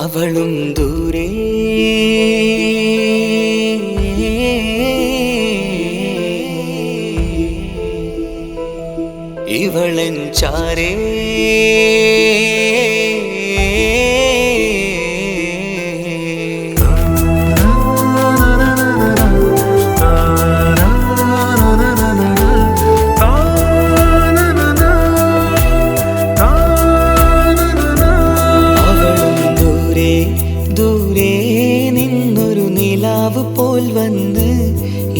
അവളും ദൂരെ ഇവളൻ ചാരേ ദൂരെ നിന്നൊരു നിലാവ് പോൽ വന്ന്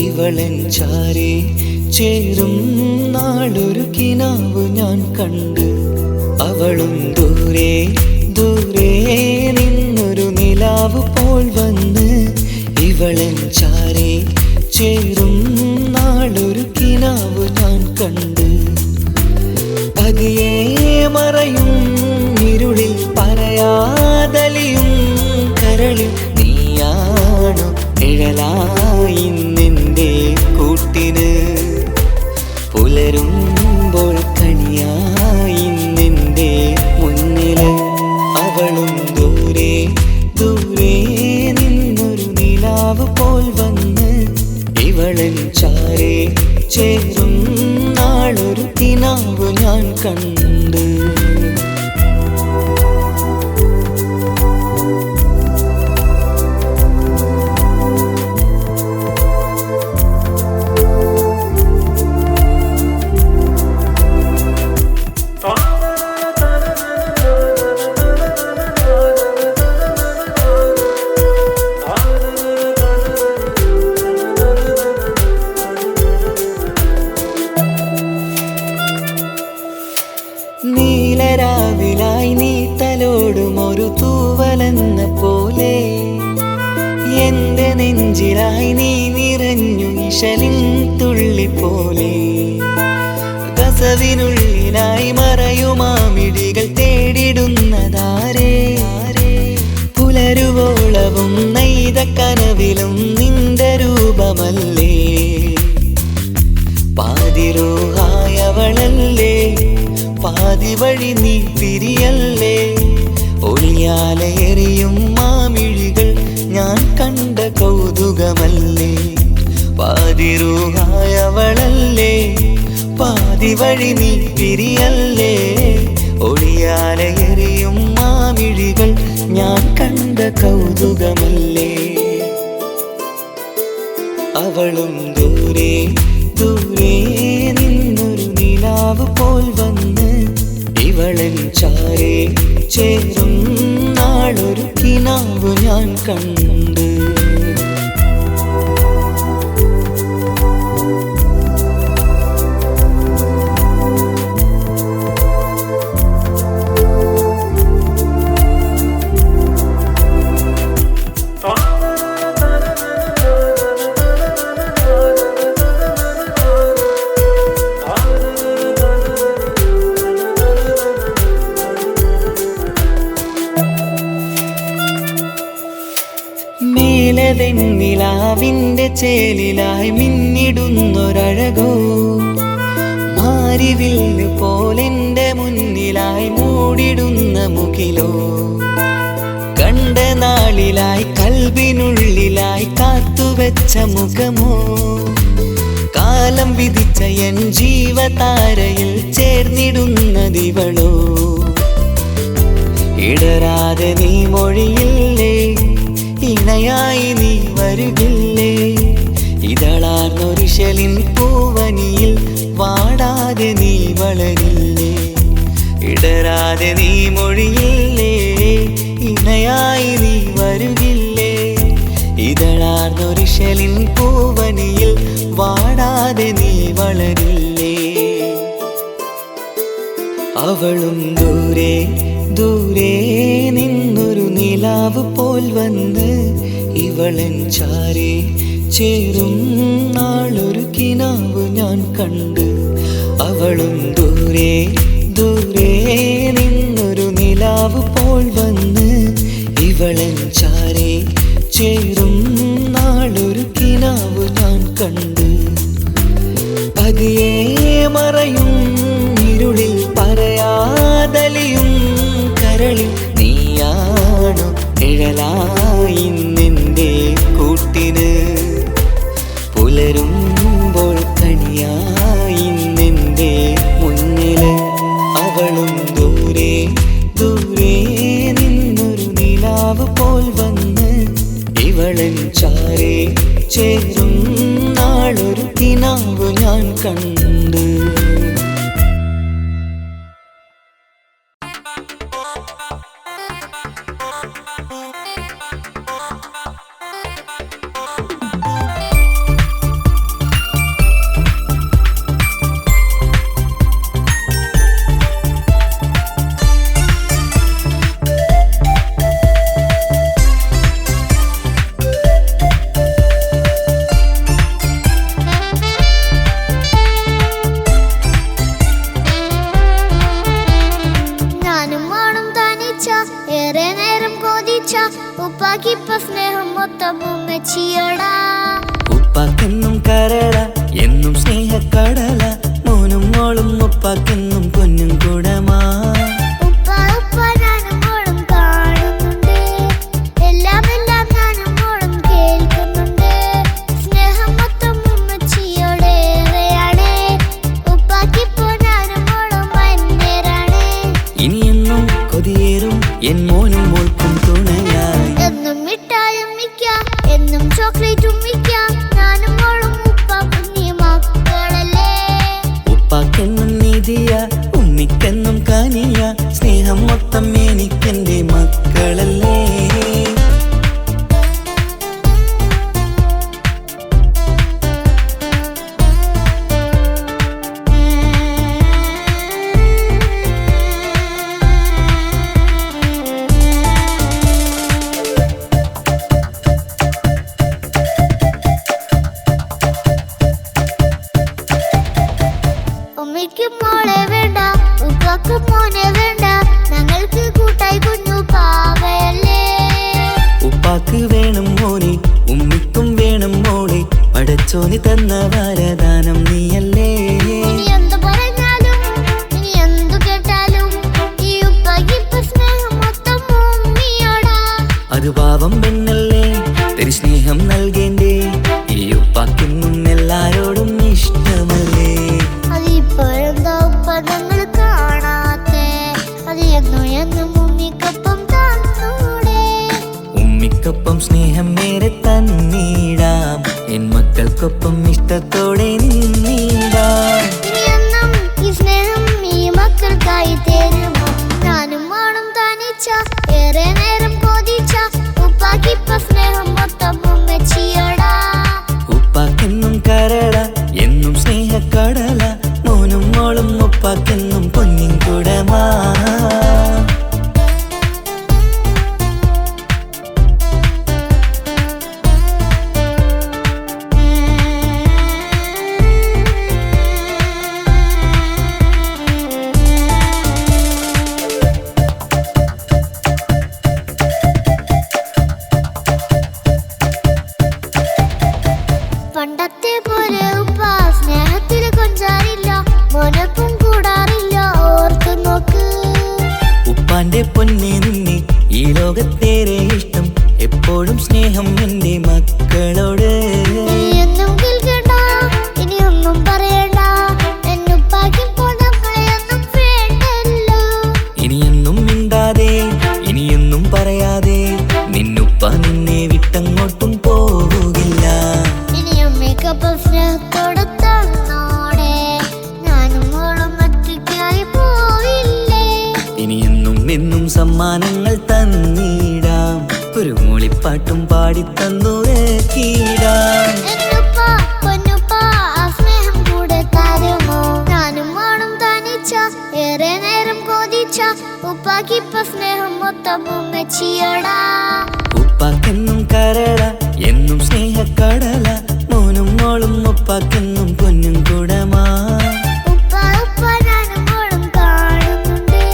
ഇവളൻ ചാരേ ചേരും നാളൊരു കിനാവ് ഞാൻ കണ്ട്. അവളും ദൂരെ ദൂരെ നിന്നൊരു നിലാവ് പോൽ വന്ന് ഇവളൻ ചാരേ ചേരും നാളൊരു കിനാവ് ഞാൻ കണ്ട്. പതിയെ മറയും ഇരുളിൽ പറയാതലിയും കരളിൽ നീയാണു നിഴലായി നിന്റെ കൂട്ടിന്. പുലരുമ്പോൾ കണിയായി നിന്റെ മുന്നില്. അവളും ദൂരെ ദൂരെ നിന്നൊരു നിലാവ് പോൽ വന്ന് ഇവളൻ ചാരേ ചേരും നാളൊരു കിനാവ് ഞാൻ കണ്ട്. നീലരാവിലായി നീ തലോടും ഒരു തൂവലെന്ന പോലെ എന്റെ നെഞ്ചിലായി നീ നിറഞ്ഞു ഇശലിൻ തുള്ളി പോലെ. കസവിനുള്ളിലായി മറയുമാമിടികൾ തേടിടുന്നതാരേ. പുലരുവോളവും നെയ്ത കനവിലും നിന്റെ രൂപമല്ലേ. പാതിരോഹായവളല്ലേ പാതി വഴി നീ തിരിയല്ലേ. ഒളിയാലെറിയും മാമിഴികൾ ഞാൻ കണ്ട കൗതുകമല്ലേ. പാതിരൂഹായവളല്ലേ പാതി വഴി നീ തിരിയല്ലേ. ഒളിയാലെറിയും മാമിഴികൾ ഞാൻ കണ്ട കൗതുകമല്ലേ. അവളും ദൂരെ ദൂരെ നിന്നൊരു നിലാവ് പോൽ വന്ന് ഇവളൻ ചാരേ ചേരും നാളൊരു കിനാവ് ഞാൻ കണ്ട്. മേലതെന്നിലാവിന്റെ ചേലിലായി മിന്നിടുന്നൊരഴകോ. മാരിവില്ല് പോലെന്റെ മുന്നിലായി മൂടിടുന്ന മുകിലോ. കണ്ട നാളിലായി കൽബിനുള്ളിലായി കാത്തുവെച്ച മുഖമോ. കാലം വിധിച്ച എൻ ജീവതാരയിൽ ചേർന്നിടുന്നതിവളോ. ഇടരാതെ നീ മൊഴിയില്ലേ ഇണയായി നീ വരുകില്ലേ. ഇതളാർന്നൊരിശലിൻ പൂവനിയിൽ വാടാതെ നീ വളരില്ലേ. ഇടരാതെ നീ മൊഴിയില്ലേ ഇണയായി നീ വരുകില്ലേ. ഇതളാർന്നൊരിശലിൻ പൂവനിയിൽ വാടാതെ നീ വളരില്ലേ. അവളും ദൂരെ ദൂരെ നിന്നൊരു നിലാവ് പോൽ വന്ന് ഇവളൻ ചാരേ ചേരും നാളൊരു കിനാവ് ഞാൻ കണ്ട്. അവളും ദൂരെ ദൂരെ നിന്നൊരു നിലാവ് പോൽ വന്ന് ഇവളൻ ചാരേ ചേരും നാളൊരു കിനാവ് ഞാൻ കണ്ട്. പതിയെ മറയും ഇരുളിൽ പറയാതലിയും കരളിൽ നീയാണു അവളും ദൂരെ ദൂരെ നിന്നൊരു നിലാവ് പോൽ വന്ന് ഇവളൻ ചാരേ ചേരും നാളൊരു കിനാവ് ഞാൻ കണ്ട്. ഏറെ നേരം കൊതിച്ച ഉപ്പാക്കിപ്പ സ്നേഹം മൊത്തം ഉമ്മച്ചിയോടാ. ഉപ്പാക്കെന്നും കരള എന്നും സ്നേഹക്കടല മോനും മോളും ഉപ്പാക്കെന്നും പൊന്നും കുടമാ. ഉപ്പ ഉപ്പ ഞാനും മോളും കാണുന്നുണ്ട്, എല്ലാം എല്ലാം ഞാനും മോളും കേൾക്കുന്നുണ്ട്. സ്നേഹം മൊത്തം ഉമ്മച്ചിയോടേറെയാണ്, ഉപ്പാക്കിപ്പോ ഞാനും മോളും വന്നേരാണ്. ഇനിയെന്നും കൊതിയേറും എൻ മോനും മോൾക്കും തുണയായി. എന്നും മിഠായും മിക്കാം, എന്നും ചോക്ലേറ്റും മിക്കാം, ഞാനും മോളും ഉപ്പ കുഞ്ഞി മക്കളല്ലേ. ഉപ്പാക്കെന്നും നീതിയ ഉമ്മിക്കെന്നും കാനിയ സ്നേഹം മൊത്തം എനിക്കെന്റെ മക്കളല്ലേ. ഉമ്മയ്ക്കും മോളെ വേണ്ട, ഉപ്പാക്കും മോനെ വേണ്ട, ഞങ്ങൾക്ക് കൂട്ടായി കുഞ്ഞു പാവയല്ലേ. ഉപ്പാക്ക് വേണം മോനെ, ഉമ്മിക്കും വേണം മോളെ, പടച്ചോന് തന്ന വരദാനം നീയല്ലേ. ഇനി എന്തു പറഞ്ഞാലും ഇനി എന്തു കേട്ടാലും ഈ ഉപ്പാക്കിപ്പ സ്നേഹം മൊത്തം ഉമ്മിയോടാ. അത് പാവം പെണ്ണല്ലേ തരി സ്നേഹം നൽകേണ്ടേ, ഈ ഉപ്പാക്കെന്നും എല്ലാരോടും ഇഷ്ടമല്ലേ. അതിപ്പോഴെന്താ ഉപ്പ ഞങ്ങൾ കാണാത്തെ, അത് എന്നും എന്നും ഉമ്മിക്കൊപ്പം തന്നൂടെ. ഉമ്മിക്കൊപ്പം സ്നേഹം നേരെ തന്നിടാം, എൻ മക്കൾക്കൊപ്പം ഇഷ്ടത്തോടെ നിന്നിടാം. ഇനി എന്നും ഈ സ്നേഹം ഈ മക്കൾക്കായി തരുമോ. ഞാനും മോളും തനിച്ച ഏറെ നേരം കൊതിച്ച ഉപ്പാക്കിപ്പ സ്നേഹം മൊത്തം ഉമ്മച്ചിയോടാ. ഉപ്പാക്കെന്നും കരള എന്നും സ്നേഹക്കടല മോനും മോളും ഉപ്പാക്കെന്നും പൊന്നിൻ കുടമാ. പണ്ടത്തെ പോലെ ഉപ്പ സ്നേഹത്തിൽ കൊഞ്ചാറില്ല, മോനൊപ്പം കൂടാറില്ല, ഓർത്തു നോക്ക്. ഉപ്പാന്റെ പൊന്നെ നിന്നെ ഈ ലോകത്തേറെ ഇഷ്ടം, എപ്പോഴും സ്നേഹം എന്റെ മക്കളോട്. ഇനി എന്നും കേൾക്കണ്ട, ഇനി ഒന്നും പറയണ്ട, എന്നുപ്പാക്കിപ്പോ ഞങ്ങളെയൊന്നും വേണ്ടല്ലോ. ഇനിയെന്നും മിണ്ടാതെ ഇനിയൊന്നും പറയാതെ നിന്നുപ്പ നിന്നെ വിട്ടങ്ങോട്ടും പോവുകില്ല. ഇനി ഉമ്മയ്ക്കൊപ്പം സ്നേഹത്തോടെ തന്നോടെ, ഞാനും മോളും ഒറ്റയ്ക്കായി പോയില്ലേ. ഇനിയെന്നും എന്നും സമ്മാനങ്ങൾ തന്നിടാം, ഒരു മൂളിപ്പാട്ടും പാടിത്തന്നുരക്കിടാം. എന്നുപ്പ പൊന്നുപ്പ ആ സ്നേഹം കൂടെ തരുമോ. ഞാനും മോളും തനിച്ച ഏറെ നേരം കൊതിച്ച ഉപ്പാക്കിപ്പ സ്നേഹം മൊത്തം ഉമ്മച്ചിയോടാ. ഉപ്പാക്കെന്നും കരള എന്നും സ്നേഹക്കടല മോനും മോളും ഉപ്പാക്കെന്നും പൊന്നും കുടമാ. ഉപ്പ ഉപ്പ ഞാനും മോളും കാണുന്നുണ്ട്,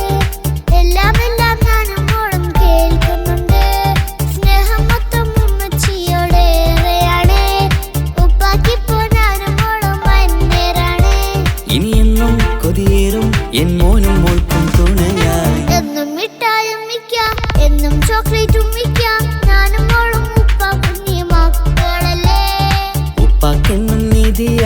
എല്ലാം എല്ലാം ഞാനും മോളും കേൾക്കുന്നുണ്ട്. സ്നേഹം മൊത്തം ഉമ്മച്ചിയോടേറെയാണ്, ഉപ്പാക്കിപ്പോ ഞാനും മോളും വന്നേരാണ്. ഇനിയെന്നും കൊതിയേറും എൻ മോനും മോൾക്കും തുണയായി. എന്നും മിഠായും മിക്കാം, എന്നും ചോക്ലേറ്റും മിക്കാം, ഞാനും മോളും ഉപ്പ കുഞ്ഞി മക്കളല്ലേ. ഉപ്പാക്കെന്നും നീതിയ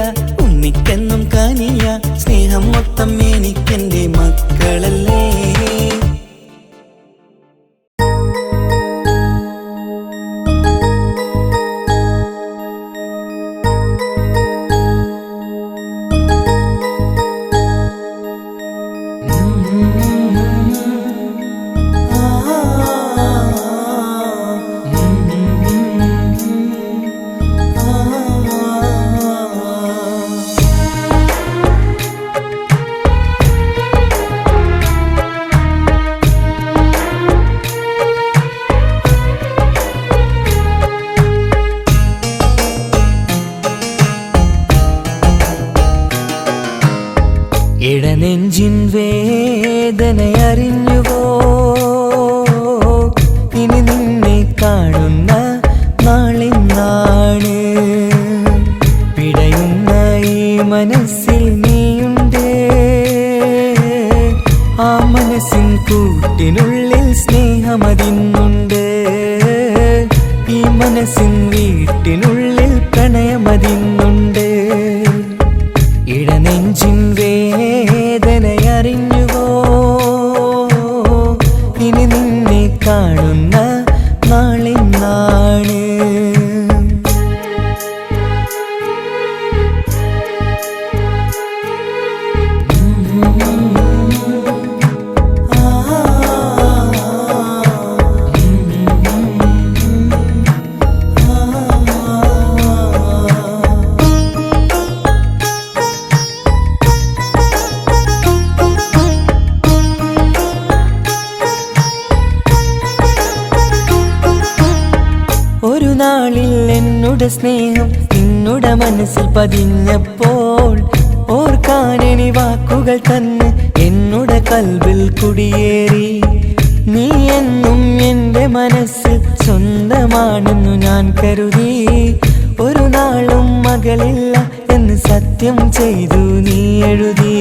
ഇടനെഞ്ചിൻ വേദനയറിഞ്ഞുവോ ഇനി നിന്നെ കാണുന്ന നാളിന്നാണ് പിടയുന്ന ഈ മനസ്സിൽ നീയുണ്ട് ആ മനസ്സിൻ കൂട്ടിനുള്ളിൽ സ്നേഹമതിന്നുണ്ട് ഈ മനസ്സിൻ വീട്ടിനുള്ളിൽ പ്രണയമതിന്നുണ്ട് ഇടനെഞ്ചിൻ വേദനയറിഞ്ഞുവോ ഇനി നിന്നെ കാണുന്ന നാളിന്നാണ് ഒരു നാളിൽ എന്നുടെ സ്നേഹം നിന്നുടെ മനസ്സിൽ പതിഞ്ഞപ്പോൾ ഓർക്കാനെനി വാക്കുകൾ തന്നെ എന്നുടെ കൽബിൽ കുടിയേറി നീ എന്നും എൻ്റെ മനസ്സിൽ സ്വന്തമാണെന്നു ഞാൻ കരുതി ഒരു നാളും മകളില്ല എന്ന് സത്യം ചെയ്തു നീ എഴുതി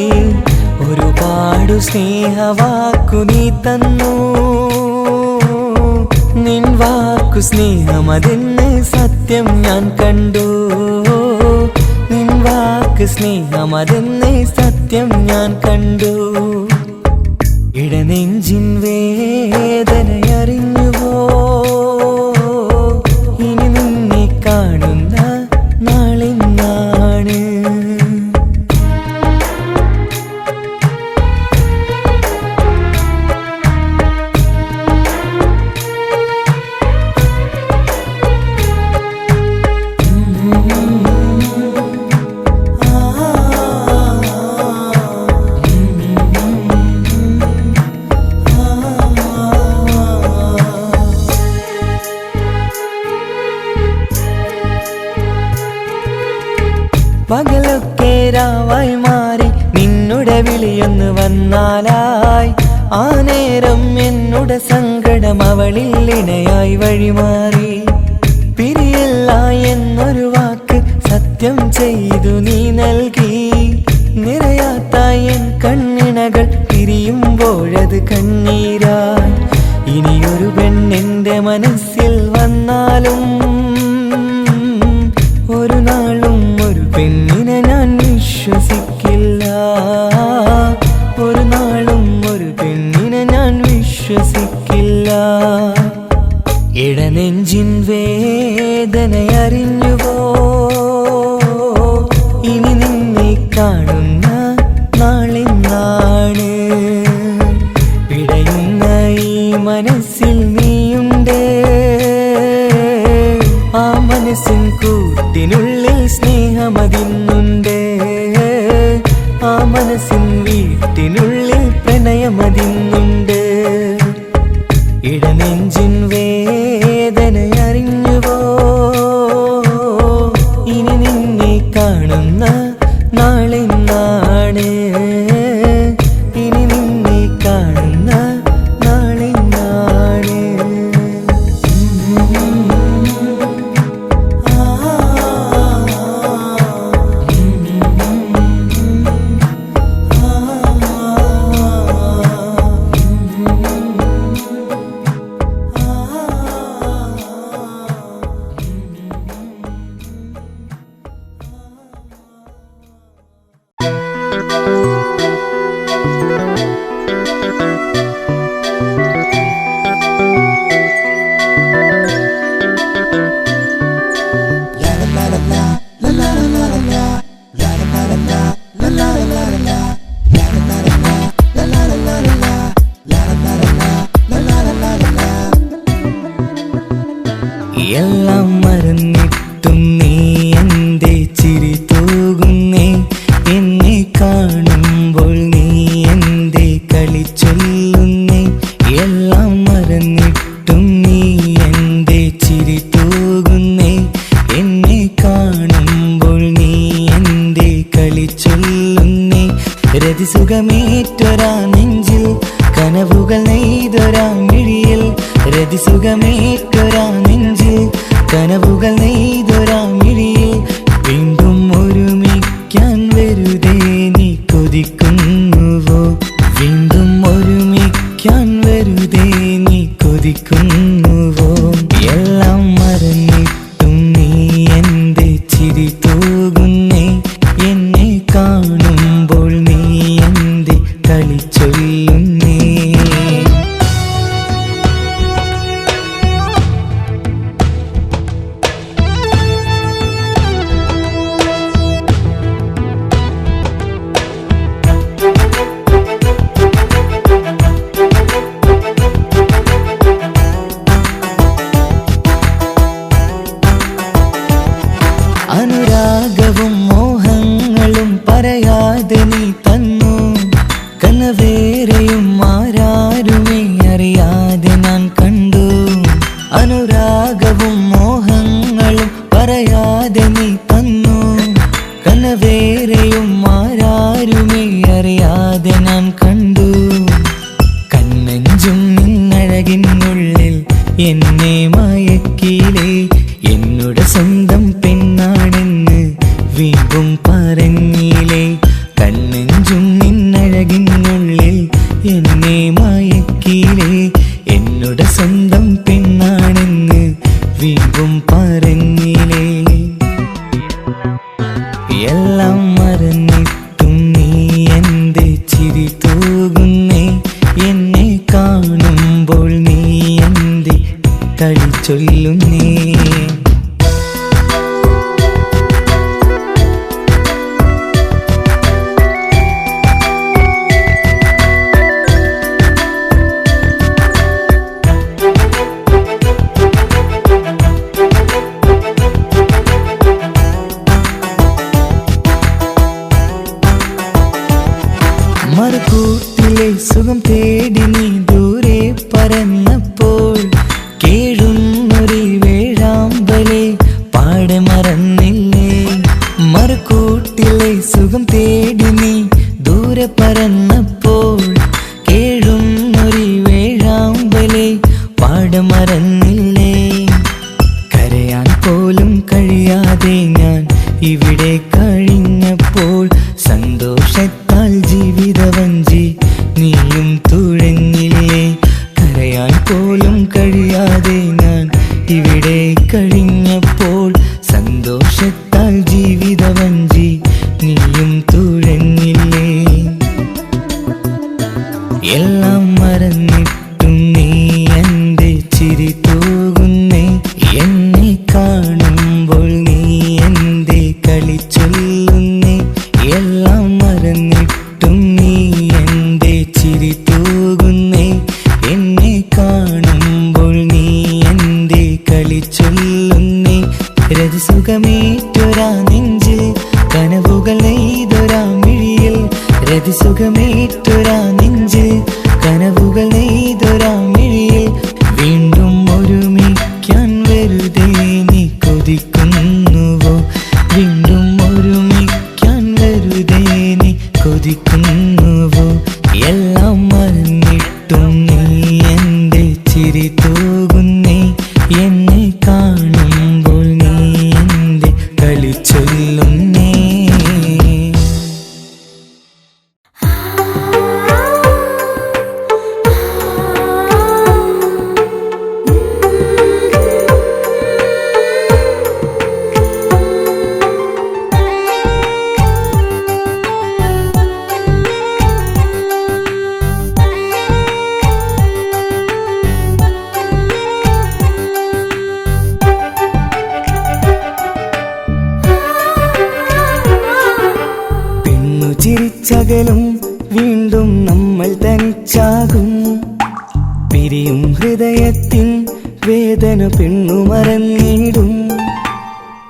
ഒരുപാടു സ്നേഹവാക്കു നീ തന്നു നിൻ വാക്കു സ്നേഹമതെന്ന് സത്യം ഞാൻ കണ്ടു നിൻ വാക്ക് സ്നേഹമതെന്ന് സത്യം ഞാൻ കണ്ടു ഇടനെഞ്ചിൻ വേദനയറിഞ്ഞുവോ ഇനി നിന്നെ കാണുന്ന നാളിന്നാണ് പകലൊക്കെ രാവായി മാറി നിന്നുടെ വിളിയൊന്ന് വന്നാലായി ആ നേരം എന്നുടെ സങ്കടം അവളിൽ ഇണയായി വഴിമാറി പിരിയില്ല എന്നൊരു വാക്ക് സത്യം ചെയ്തു നീ നൽകി നിറയാത്ത എൻ കണ്ണിണകൾ പിരിയുമ്പോഴത് കണ്ണീരായി ഇനിയൊരു പെണ്ണെന്റെ മനസ്സിൽ വന്നാലും ഒരു നാളും ഒരു പെണ്ണിനെ ഞാൻ വിശ്വസിക്കില്ല ഒരു നാളും ഒരു പെണ്ണിനെ ഞാൻ വിശ്വസിക്കില്ല ഇടനെഞ്ചിൻ വേദനയറിഞ്ഞുവോ ഇനി നിന്നെ കാണുന്ന നാളിന്നാണ് പിടയുന്ന ഈ മനസ്സിൽ നീയുണ്ട് ആ മനസ്സിൻ കൂട്ടിനുള്ളിൽ സ്നേഹമതിന്നുണ്ട് ആ മനസ്സിൻ വീട്ടിനുള്ളിൽ പ്രണയമതിന്നുണ്ട് ഇടനെഞ്ചിൻ വേദനയറിഞ്ഞുവോ ഇനി നിന്നെ കാണുന്ന നാളിന്നാണ് ഇനി നിന്നെ കാണുന്ന നാളിന്നാണ് എല്ലാം മറന്നിട്ടും നീ എന്തേ ചിരി തൂകുന്നേ എന്നെ കാണുമ്പോൾ നീ എന്തേ കളി ചൊല്ലുന്നേ എല്ലാം മറന്നിട്ടും നീ എന്തേ ചിരി തൂകുന്നേ എന്നെ കാണുമ്പോൾ നീ എന്തേ കളി ചൊല്ലുന്നേ രതിസുഖമേറ്റൊരാ നെഞ്ചിൽ കനവുകൾ നെയ്തൊരാ മിഴിയിൽ രതിസുഖമേറ്റൊരാ നെഞ്ചിൽ കനവുകൾ നെയ്തൊരാ മിഴിയിൽ വീണ്ടും ഒരുമിക്കാൻ വെറുതെ നീ കൊതിക്കുന്നുവോ വീണ്ടും ഒരുമിക്കാൻ വെറുതെ നീ കൊതിക്കുന്നുവോ എല്ലാം മറന്നിട്ടും നീ എന്തേ ചിരി തൂകുന്നേ എന്നെ കാണുമ്പോൾ നീ എന്തേ കളി ചൊല്ലുന്നേ അനുരാഗവും മോഹങ്ങളും പറയാതെ നീ തന്നു കനവേറെയും ആരാരുമേ അറിയാതെ ഞാൻ കണ്ടു അനുരാഗവും മോഹങ്ങളും പറയാതെ നീ തന്നു കനവേറെയും ആരാരുമേ അറിയാതെ ഞാൻ കണ്ടു കണ്ണഞ്ചും നിന്നഴകിനുള്ളിൽ എന്നെ മയക്കിയിലേ എന്നോട് സ്വന്തം പെണ്ണാണെന്ന് വീണ്ടും പറഞ്ഞില്ലേ കണ്ണെഞ്ചും നിന്നഴകിനുള്ളിൽ എന്നെ മയക്കിയില്ലേ എന്നോട് സ്വന്തം പെണ്ണാണെന്ന് വീണ്ടും പറഞ്ഞില്ലേ എല്ലാം മറന്നിട്ടും നീ എന്തേ ചിരി തൂകുന്നേ എന്നെ കാണുമ്പോൾ നീ എന്തേ കളി ചൊല്ലുന്നേ മറുകൂട്ടിലെ സുഖം തേടി നീ ദൂരെ പറന്നപ്പോൾ കേഴുന്നൊരു വേഴാമ്പലെ പാടെ മറന്നില്ലേ മറുകൂട്ടിലെ സുഖം തേടി നീ ദൂരെ പറന്നപ്പോൾ കേഴുന്നൊരു വേഴാമ്പലെ പാടെ മറന്നില്ലേ കരയാൻ പോലും കഴിയാതെ ഞാൻ ഇവിടെ കഴിഞ്ഞപ്പോൾ സന്തോഷത്താൽ ജീവിതവഞ്ചി നീയും തുഴഞ്ഞില്ലേ കരയാൻ പോലും കഴിയാതെ ഞാൻ ഇവിടെ കഴിഞ്ഞപ്പോൾ സന്തോഷത്താൽ ജീവിതവഞ്ചി നീയും തുഴഞ്ഞില്ലേ എല്ലാം മറന്നിട്ടും നീ എന്തേ ചിരി തൂകുന്നേ എന്നെ കാണുമ്പോൾ നീ എന്തേ കളി ചൊല്ലുന്നേ എല്ലാം മറന്നിട്ടും നീ എന്തേ ചിരി തൂകുന്നേ എന്നെ കാണുമ്പോൾ നീ എന്തേ കളി ചൊല്ലുന്നേ രതിസുഖമേറ്റൊരാ നെഞ്ചിൽ കനവുകൾ നെയ്തൊരാ മിഴിയിൽ രതിസുഖമേറ്റൊരാ നെഞ്ചിൽ കനവുകൾ നെയ്തൊരാ മിഴിയിൽ വീണ്ടും ഒരുമിക്കാൻ വെറുതെ നീ കൊതിക്കുന്നുവോ വീണ്ടും ഒരുമിക്കാൻ വെറുതെ നീ കൊതിക്കുന്നുവോ എല്ലാം മറന്നിട്ടും നീ എന്തേ ചിരി തൂകുന്നേ എന്നെ കാണുമ്പോൾ നീ എന്തേ കളി ചൊല്ലുന്നേ ചിരിച്ചകലും വീണ്ടും നമ്മൾ തനിച്ചാകും പിരിയും ഹൃദയത്തിൻ വേദന പെണ്ണു മറന്നിടും.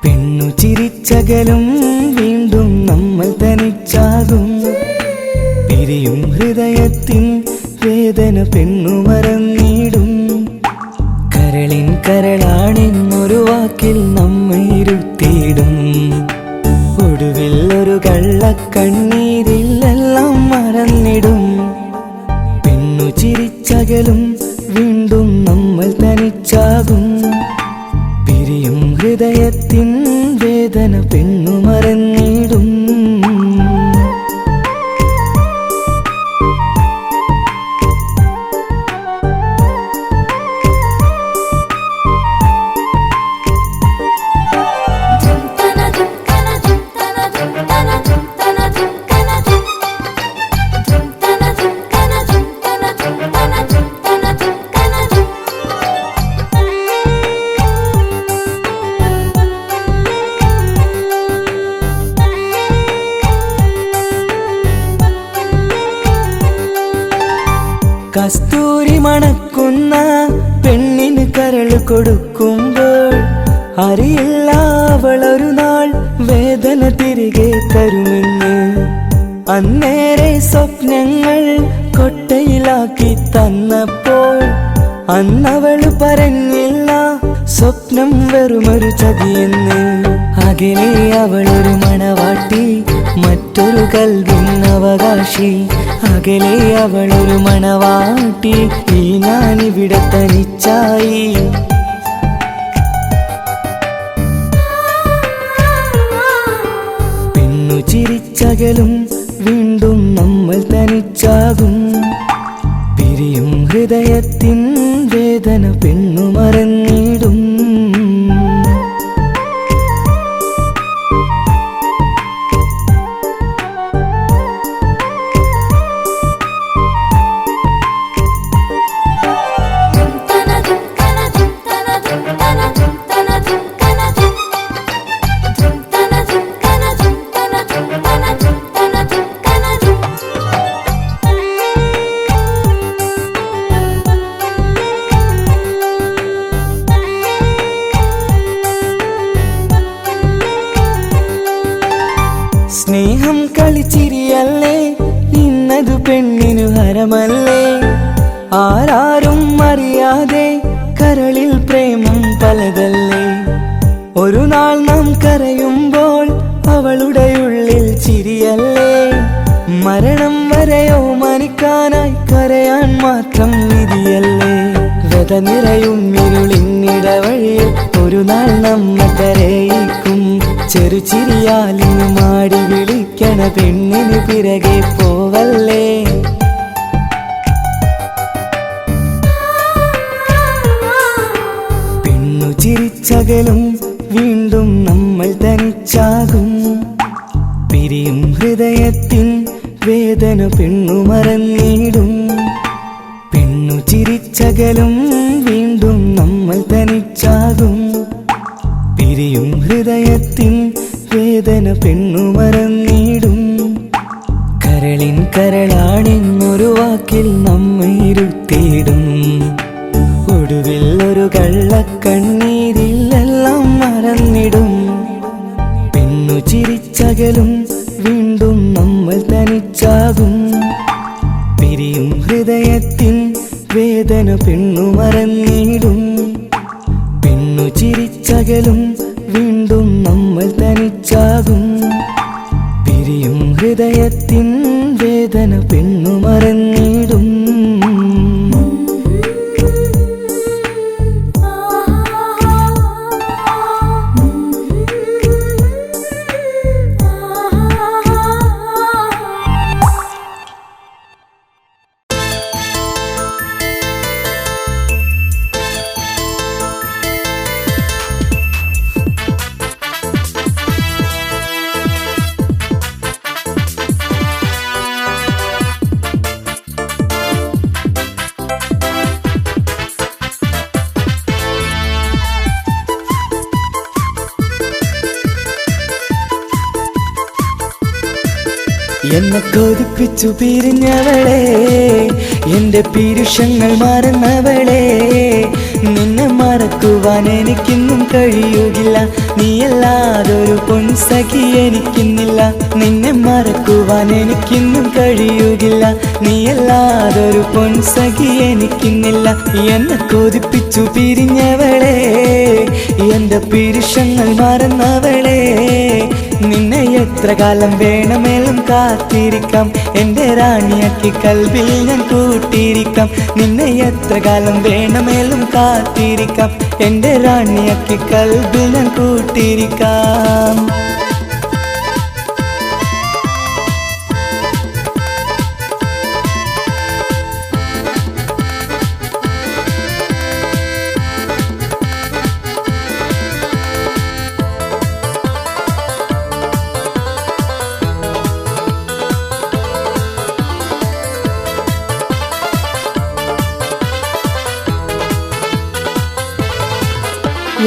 പെണ്ണു ചിരിച്ചകലും വീണ്ടും നമ്മൾ തനിച്ചാകും. പിരിയും ഹൃദയത്തിൻ വേദന പെണ്ണു മറന്നിടും. കരളിൻ കരളാണെന്നൊരു വാക്കിൽ നമ്മെ ഇരുത്തിയിടും. ഒടുവിൽ ഒരു കള്ളക്കണ്ണീരിൽ എല്ലാം മറന്നിടും. പെണ്ണു ചിരിച്ചകലും വീണ്ടും നമ്മൾ തനിച്ചാകും. പിരിയും ഹൃദയത്തിൻ വേദന പെണ്ണു മറന്നിടും. കസ്തൂരി മണക്കുന്ന പെണ്ണിന് കരള് കൊടുക്കുമ്പോൾ അറിയില്ല അവളൊരു നാൾ വേദന തിരികെ തരുമെന്ന്. അന്നേരെ സ്വപ്നങ്ങൾ കൊട്ടയിലാക്കി തന്നപ്പോൾ അന്നവള് പറഞ്ഞില്ല സ്വപ്നം വെറുമൊരു ചതിയെന്ന്. അകലെ അവളൊരു മണവാട്ടി, മറ്റൊരു കൽവിൻ അവകാശി. അകലെ അവളൊരു മണവാട്ടി, ഈ ഞാനിവിടെ തനിച്ചായി. പെണ്ണു ചിരിച്ചകലും വീണ്ടും നമ്മൾ തനിച്ചാകും. പിരിയും ഹൃദയത്തിൻ വേദന പെണ്ണു മറന്നിടും. സ്നേഹം കളിച്ചിരിയല്ലേ, ഇന്നതു പെണ്ണിനു ഹരമല്ലേ. ആരാരും അറിയാതെ കരളിൽ പ്രേമം പലതല്ലേ. ഒരു നാൾ നാം കരയുമ്പോൾ അവളുടെ ഉള്ളിൽ ചിരിയല്ലേ. മരണം വരെയോ മനിക്കാനായി കരയാൻ മാത്രം വിധിയല്ലേ. വ്യത നിറയും ഇരുളിന്നിടവഴിയിൽ ഒരു നാൾ നമ്മ കരയിക്കും. ചെറുചിരിയാലിന് മാടി വിളിക്കണ പെണ്ണിന് പിറകെ പോവല്ലേ. പെണ്ണു ചിരിച്ചകലും വീണ്ടും നമ്മൾ തനിച്ചാകും. പിരിയും ഹൃദയത്തിൻ വേദന പെണ്ണു മറന്നിടും. പെണ്ണു ചിരിച്ചകലും വീണ്ടും നമ്മൾ തനിച്ചാകും. പിരിയും ഹൃദയത്തിൻ വേദന പെണ്ണു മറന്നിടും. കരളിൻ കരളാണെന്നൊരു വാക്കിൽ നമ്മെ ഇരുത്തിയിടും. ഒടുവിൽ ഒരു കള്ളക്കണ്ണീരിൽ എല്ലാം മറന്നിടും. പെണ്ണു ചിരിച്ചകലും വീണ്ടും നമ്മൾ തനിച്ചാകും. പിരിയും ഹൃദയത്തിൻ വേദന പെണ്ണു മറന്നിടും. പെണ്ണു ചിരിച്ചകലും വീണ്ടും നമ്മൾ തനിച്ചാകും. പിരിയും ഹൃദയത്തിൻ വേദന പെണ്ണു മറന്നിടും. എന്നെ കൊതിപ്പിച്ചു പിരിഞ്ഞവളെ, എന്റെ പീരുഷങ്ങൾ മറന്നവളെ. നിന്നെ മറക്കുവാൻ എനിക്കിന്നും കഴിയുകില്ല, നീയല്ലാതൊരു പൊൻസഖി എനിക്കിന്നില്ല. നിന്നെ മറക്കുവാൻ എനിക്കിന്നും കഴിയുകില്ല, നീയല്ലാതൊരു പൊൻസഖി എനിക്കിന്നില്ല. എന്നെ കൊതിപ്പിച്ചു പിരിഞ്ഞവളെ, എന്റെ പിരിശങ്ങൾ മറന്നവളെ, നിന്നെ എത്ര കാലം വേണമെങ്കിലും കാത്തിരിക്കാം, എന്റെ റാണിയാക്കി കൽവിൽ ഞാൻ കൂട്ടിയിരിക്കാം. നിന്നെ എത്ര കാലം വേണമെങ്കിലും കാത്തിരിക്കാം, എന്റെ റാണിയാക്കി കൽവിൽ ഞാൻ കൂട്ടിയിരിക്കാം.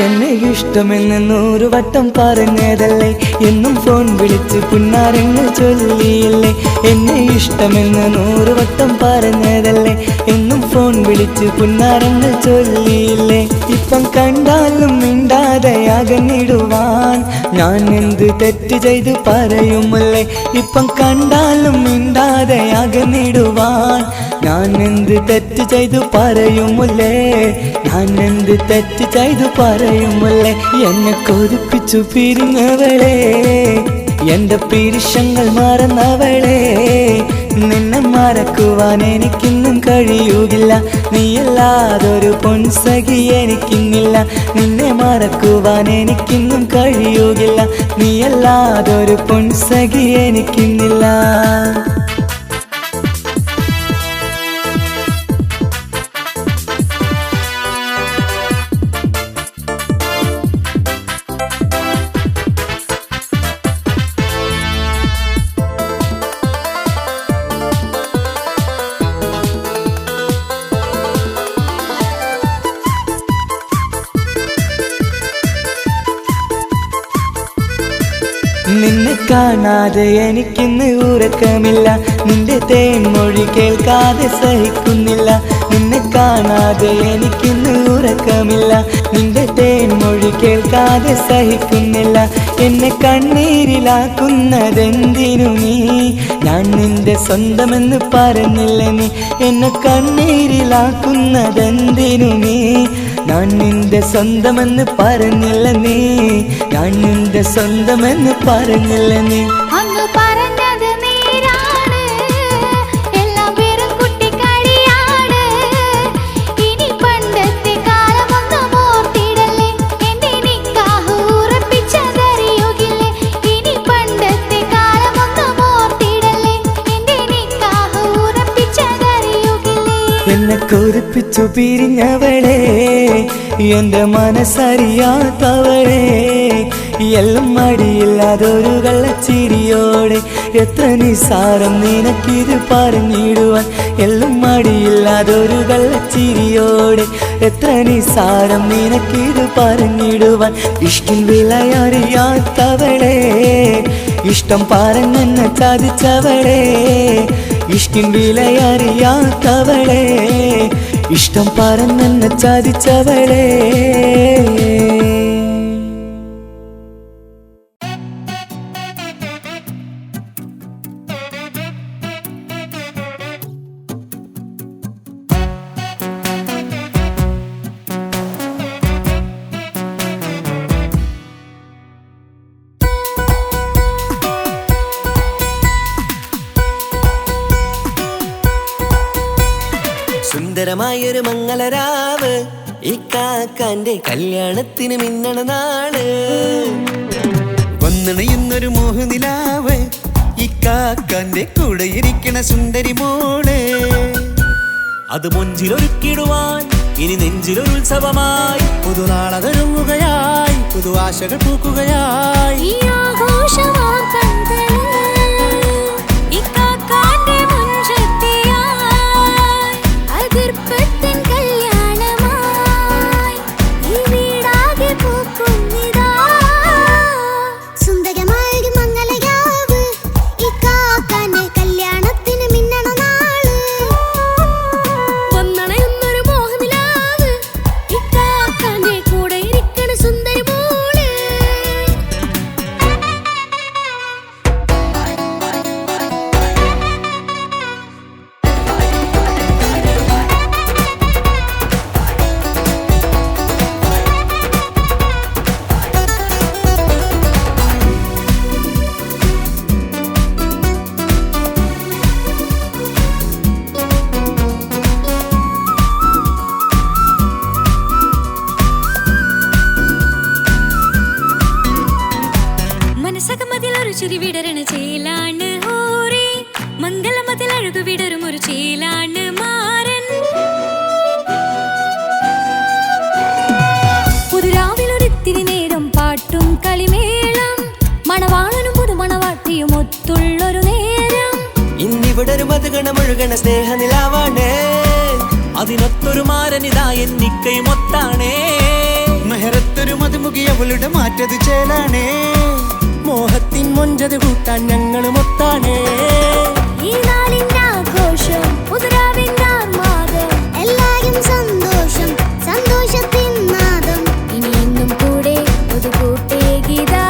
എന്നെ ഇഷ്ടമെന്ന് 100 വട്ടം പറഞ്ഞതല്ലേ, എന്നും ഫോൺ വിളിച്ച് പുന്നാരങ്ങൾ ചൊല്ലിയില്ലേ. എന്നെ ഇഷ്ടമെന്ന് 100 വട്ടം പറഞ്ഞതല്ലേ, എന്നും ഫോൺ വിളിച്ച് പുന്നാരങ്ങൾ ചൊല്ലിയില്ലേ. ഇപ്പം കണ്ടാലും മിണ്ടാതെ അകന്നിടുവാൻ ഞാൻ എന്ത് തെറ്റ് ചെയ്ത് പറയുമല്ലേ. ഇപ്പം കണ്ടാലും മിണ്ടാതെ അകന്നിടുവാൻ ഞാൻ എന്ത് തെറ്റ് ചെയ്തു പറയുമല്ലേ, ഞാൻ എന്ത് തെറ്റ് ചെയ്തു പറയുമല്ലേ. എന്നെ കൊതിപ്പിച്ചു പിരിഞ്ഞവളെ, എന്റെ പിരിശങ്ങൾ മറന്നവളെ, നിന്നെ മറക്കുവാൻ എനിക്കിന്നും കഴിയുകില്ല, നീയല്ലാതൊരു പൊൻസഖി എനിക്കിന്നില്ല. നിന്നെ മറക്കുവാൻ എനിക്കിന്നും കഴിയുകില്ല, നീയല്ലാതൊരു പൊൻസഖി എനിക്കിന്നില്ല. നിന്നെ കാണാതെ എനിക്കിന്ന് ഉറക്കമില്ല, നിന്റെ തേൻമൊഴി കേൾക്കാതെ സഹിക്കുന്നില്ല. നിന്നെ കാണാതെ എനിക്കിന്ന് ഉറക്കമില്ല, നിന്റെ തേൻമൊഴി കേൾക്കാതെ സഹിക്കുന്നില്ല. എന്നെ കണ്ണീരിലാക്കുന്നതെന്തിനു നീ, ഞാൻ നിന്റെ സ്വന്തമെന്ന് പറഞ്ഞില്ല നീ. എന്നെ കണ്ണീരിലാക്കുന്നതെന്തിനു നീ, ഞാൻ നിന്റെ സ്വന്തമെന്ന് പറഞ്ഞില്ല നീ, ഞാൻ നിന്റെ സ്വന്തമെന്ന് പറഞ്ഞില്ല നീ. അങ്ങ് പറഞ്ഞത് നേരാണ്, എല്ലാം വെറും കുട്ടിക്കളിയാണ്. ഇനി പണ്ടത്തെ കാലമൊന്നും ഓർത്തിടല്ലേ, എന്റെ നിക്കാഹ് ഉറപ്പിച്ചതറിയുകില്ലേ. ഇനി പണ്ടത്തെ കാലമൊന്നും ഓർത്തിടല്ലേ, എന്റെ നിക്കാഹ് ഉറപ്പിച്ചതറിയുകില്ലേ. എന്നെ കൊതിപ്പിച്ചു പിരിഞ്ഞവളെ, എന്റെ മനസ്സറിയാത്തവളെ, എല്ലാം മടിയില്ലാതൊരു കള്ളച്ചിരിയോടെ, എത്ര നിസാരം നിനക്കിത് പറഞ്ഞിടുവാൻ. എല്ലാം മടിയില്ലാതൊരു കള്ളച്ചിരിയോടെ, എത്ര നിസാരം നിനക്കിത് പറഞ്ഞിടുവാൻ. ഇഷ്കിൻ വിലയറിയാത്തവളെ, ഇഷ്ടം പറഞ്ഞെന്നെ ചതിച്ചവളെ, ഇഷ്കിൻ വിലയറിയാത്തവളെ, ഇഷ്ടം പറഞ്ഞെന്നെ ചതിച്ചവളെ. സുന്ദരമായൊരു മംഗളരാവ്, ഇക്കാക്കാന്റെ കല്യാണത്തിന് മിന്നണ നാള്. വന്നണയുന്നൊരു മോഹനിലാവ്, ഇക്കാക്കാന്റെ കൂടെ ഇരിക്കണ സുന്ദരി മോള്. അത് മൊഞ്ചിലൊരുക്കിടുവാൻ ഇനി നെഞ്ചിലൊരു ഉത്സവമായി, പുതുനാളതൊരുങ്ങുകയായി, പുതുവാശകൾ പൂക്കുകയായി. ഈ ആഘോഷമാം കൺകളിൽ ഇക്കാക്കാന്റെ മുൻചെത്തിയായി, അതിർപ്പത്തിൻ കല്യാണമായി ഈ വീടാകെ പൂക്കുന്നിതാ. സുന്ദരമായൊരു മംഗളരാവ്, ഇക്കാക്കാന്റെ കല്യാണത്തിന് മിന്നണ നാള്. വന്നണയുന്നൊരു മോഹനിലാവ്, ഇക്കാക്കാന്റെ പൊഴിയണ സ്നേഹനിലാവാണേ അതിനൊത്തൊരു മാരനിതാ എന്നിക്കൈമൊത്താണേ മെഹറത്തൊരു മധുമുഖി അവളുടെ മാറ്റത് ചേലാണേ മോഹത്തിൻ മൊഞ്ചത് കൂട്ടാൻ ഞങ്ങളും ഒത്താണേ ഈ നാളിന്റെ ആഘോഷം പുതുരാവിന്റെ ആർമാദം എല്ലാരും സന്തോഷം സന്തോഷത്തിൻ നാദം ഇനി എന്നും കൂടെ ഒരു കൂട്ടേകിതാ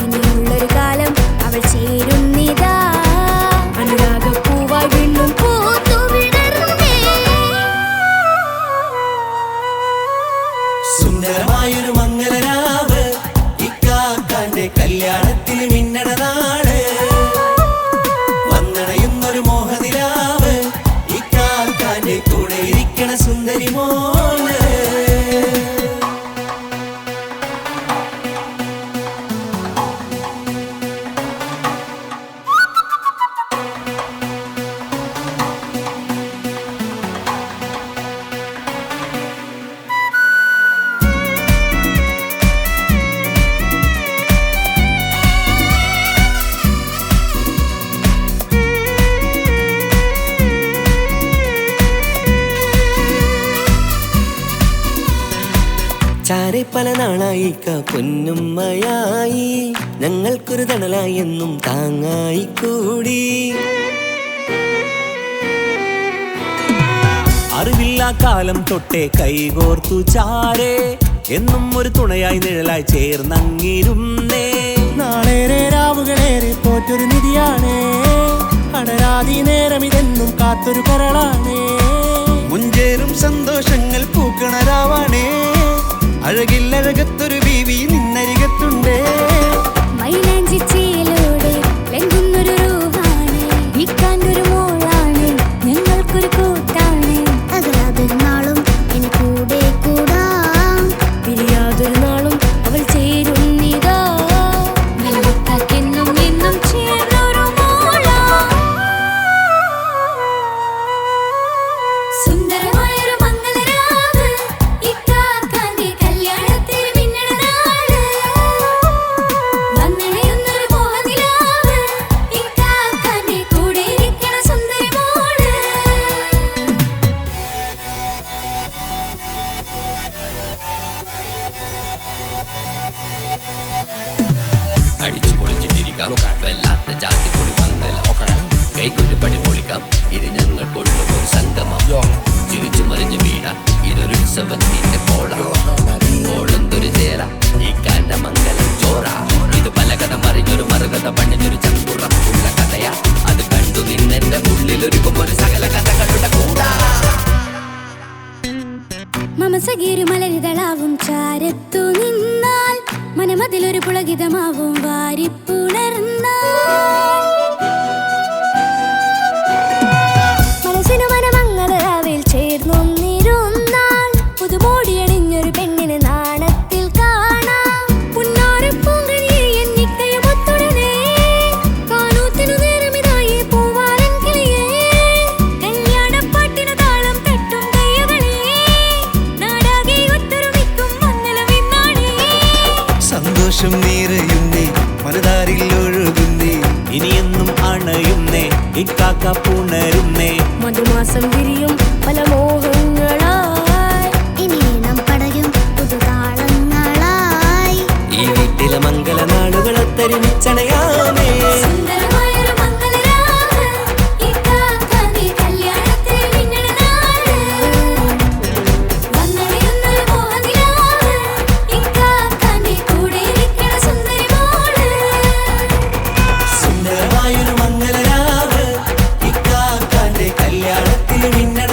ഇനിയുള്ളൊരു കാലം അവൾ ചേരുന്നിതാ അനുരാഗപ്പൂവായി വീണ്ടും പൂത്തു വിടർന്നേ സുന്ദരമായൊരു മംഗളരാവ് ഇക്കാക്കാന്റെ കല്യാണത്തിന് മിന്നണ നാട് വന്നണയുന്നൊരു മോഹനിലാവ് ഇക്കാക്കാന്റെ കൂടെ ഇരിക്കണ സുന്ദരി മോള് ചാരെ പല നാളായി പൊന്നുമ്മയായി ഞങ്ങൾക്കൊരു തണലായി എന്നും താങ്ങായി കൂടി അറിവില്ലാ കാലം തൊട്ടേ കൈകോർത്തു ചാരേ എന്നും ഒരു തുണയായി നിഴലായി ചേർന്നങ്ങിരുന്നേ നാളേറെ രാവുകളേറെ പോറ്റൊരു നിധിയാണേ അടരാതി നേരം ഇതെന്നും കാത്തൊരു കരളാണേ മുഞ്ചേറും സന്തോഷങ്ങൾ പൂക്കണരാവാണേ അഴകില്ലഴകത്തൊരു ബീവി നിന്നരികത്തുണ്ടേ മൈലാഞ്ചിച്ചേലോടെ ലംഘുന്നൊരു രൂപാണ് ഇക്കാണ്ടൊരു മോളാണ് ഞങ്ങൾക്കൊരു കൂട്ടാണ് അകലാതൊരു നാളും ഇനി കൂടെ കൂടാം പിരിയാതൊരു നാളും അവൾ ചേരുന്നിതാ നൽകെന്നും എന്നും ചേർന്നൊരു മോളാ സുന്ദരമായൊരു മംഗളരാവ് ഇക്കാക്കാന്റെ കല്യാണത്തിന് മിന്നണ നാട് വന്നണയുന്നൊരു മോഹനിലാവ് ഇക്കാക്കാന്റെ കൂടെ ഇരിക്കണ സുന്ദരി മോള് അടിച്ചു പൊളിച്ചിട്ടിരിക്കാം വല്ലാത്ത ജാതി പൊളി മംഗലം കൈകൊണ്ട് പണി പൊളിക്കാം ഇത് ഞങ്ങൾ കൊണ്ടുപോയി സംഗമം ചിരിച്ചു മറിഞ്ഞു വീടാം ഇതൊരു ഉത്സവത്തിന്റെ കോളന്തൊരു ചേര ഈ കാന്റെ മംഗലം ചോറ ഇത് പല കഥ മറിഞ്ഞൊരു മറുകഥ പണിഞ്ഞൊരു ചങ്കുറം ഉള്ള കഥയാ അത് കണ്ടു നിന്നെന്റെ ഉള്ളിലൊരുക്കും ഒരു സകല കഥകളുടെ കൂടാ മമസഗീരു മലരിതളാവും ചാരത്തു നിന്നാൽ മനമതിലൊരു പുളകിതമാവും വാരിപ്പുണർന്നാൽ മനസ്സിനു മനമംഗളരാവിൽ ചേർന്നൊന്നിരുന്നാൽ പുതുമോടിയണിഞ്ഞൊരു പെണ്ണിന് നാണത്തിൽ കാണാം പുന്നാരപ്പൂങ്കണിയെ എന്നിക്കയുമൊത്തുടനെ കാനൂത്തിനു നേരമിതായി പൂവാലൻ കിളിയേ കല്യാണപ്പാട്ടിനു താളം തട്ടും കയ്യുകളെ നാടാകെ ഒത്തൊരുമിക്കും മംഗളമെന്നാണേ സന്തോഷം നിറയുന്നേ മനതാരിൽ ഒഴുകുന്നേ ഇനിയെന്നും അണയുന്നേ ഇക്കാക്ക പുണരുന്നേ മധുമാസം വിരിയും പല മോഹങ്ങളായി ഇനി നാം പടയും പുതുതാളങ്ങളായി ഈ വീട്ടിലെ മംഗള നാളുകളൊത്തരിച്ചണയാമേ സുന്ദരമായൊരു മംഗളരാവ് ഇക്കാക്കാന്റെ കല്യാണത്തിന് മിന്നണ നാട് വന്നണയുന്നൊരു മോഹനിലാവ് ഇക്കാക്കാന്റെ കൂടെ ഇരിക്കണ സുന്ദരി മോള് സുന്ദരമായൊരു മംഗളരാവ് ഇക്കാക്കാന്റെ കല്യാണത്തിൽ മിന്നണ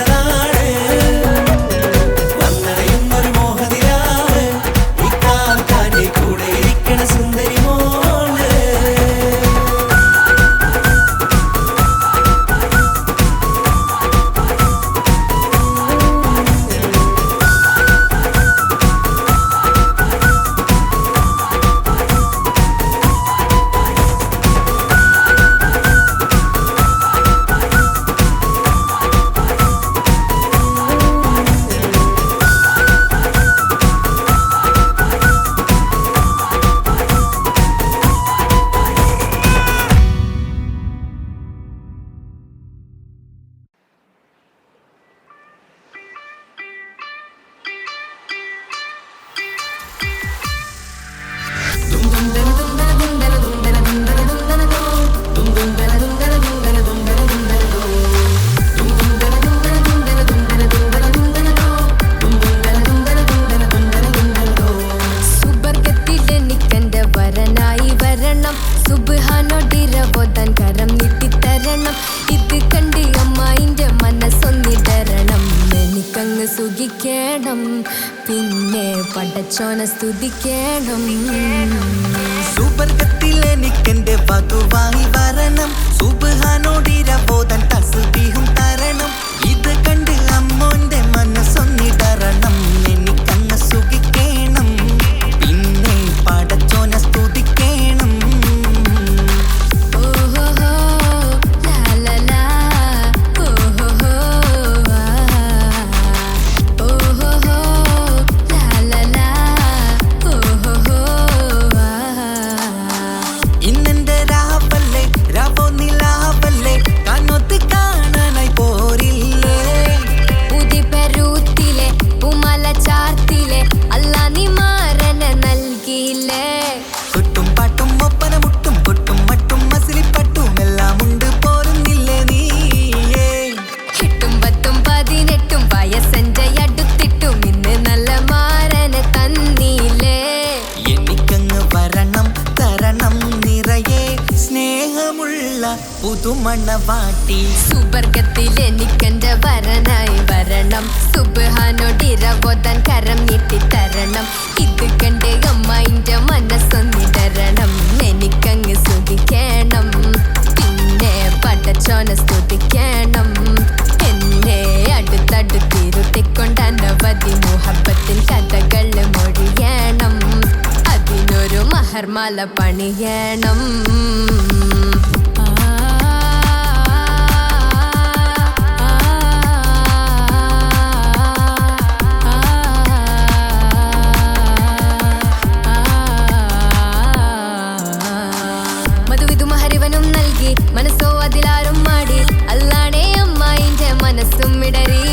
എനിക്കങ്ങ് സുഖിക്കണം, പിന്നെ പടച്ചോനെ സ്തുതിക്കണം. സുവർഗത്തിൽ എനിക്കെന്റെ വധുവായി വരണം, സുബ്ഹാനോടിരബോധൻ തസ്ബീഹും തരണം. ഇത് കണ്ട് അമ്മോന്റെ മനസ്സൊന്നിടറണം, എനിക്കങ്ങ് സുഖിക്കണം, പിന്നെ പടച്ചോനെ സ്തുതിക്കണം. ഓഹോ ലാ ലാ ലാ, ഓഹോ ഓഹോ ലാ ലാ ലാ, ഓഹോ. ഇന്നെന്റെ രാവല്ലേ രാവോ നിലാവല്ലേ, കണ്ണൊത്ത് കാണാനായി പോരില്ലേ. ഉദിപെരൂത്തിലെ ഉമല ചാർത്തിലെ അല്ലാ നീ മാറനെ നൽകിയില്ലേ. കൊട്ടും പാട്ടും ഒപ്പന മുട്ടും കൊട്ടും മട്ടും മസിലിപ്പട്ടും എല്ലാം ഉണ്ട് പോരുന്നില്ലേ നീയേ. 8 10 18 വയസ്സെന്റെ അടുത്തിട്ടും ഇന്ന് നല്ല മാറനെ തന്നീലേ. എനിക്കങ്ങ് വരണം തരണം നിറയെ സ്നേഹമുള്ള പുതുമണവാട്ടി. സുവർഗത്തിൽ എനിക്കെന്റെ വരനായി വരണം, സുബ്ഹാനോടിരബോധൻ കരം നീട്ടി തരണം. ഇത് കണ്ട് അമ്മയിന്റെ മനസ്സൊന്നിടരണം, എനിക്കങ്ങ് സുഖിക്കണം, പിന്നെ പടച്ചോനെ സ്തുതിക്കണം. എന്നെ അടുത്തടുത്തിരുത്തിക്കൊണ്ട് അനവധി മുഹബത്തിൻ കഥകൾ മൊഴിയണം, അതിനൊരു മഹർമാല പണിയണം. മധുവിധു മഹരിവനും നൽകി, മനസ്സോ അതിലാരും മാടി, അല്ലാണേ അമ്മായിന്റെ മനസ്സും ഇടറി.